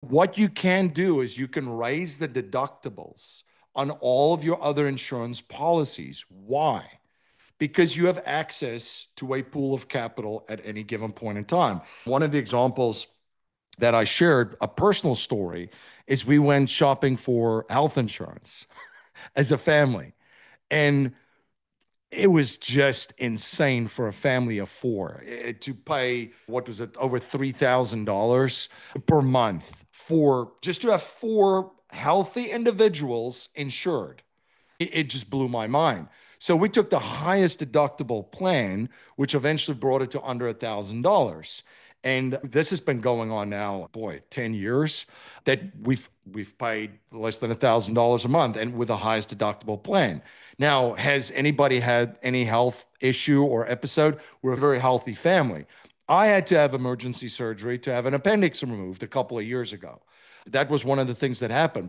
What you can do is you can raise the deductibles on all of your other insurance policies. Why? Because you have access to a pool of capital at any given point in time. One of the examples that I shared, a personal story, is we went shopping for health insurance as a family. And it was just insane for a family of four to pay, what was it, over $3,000 per month for just to have four healthy individuals insured. It just blew my mind. So we took the highest deductible plan, which eventually brought it to under $1,000. And this has been going on now, boy, 10 years that we've paid less than $1,000 a month and with the highest deductible plan. Now, has anybody had any health issue or episode? We're a very healthy family. I had to have emergency surgery to have an appendix removed a couple of years ago. That was one of the things that happened.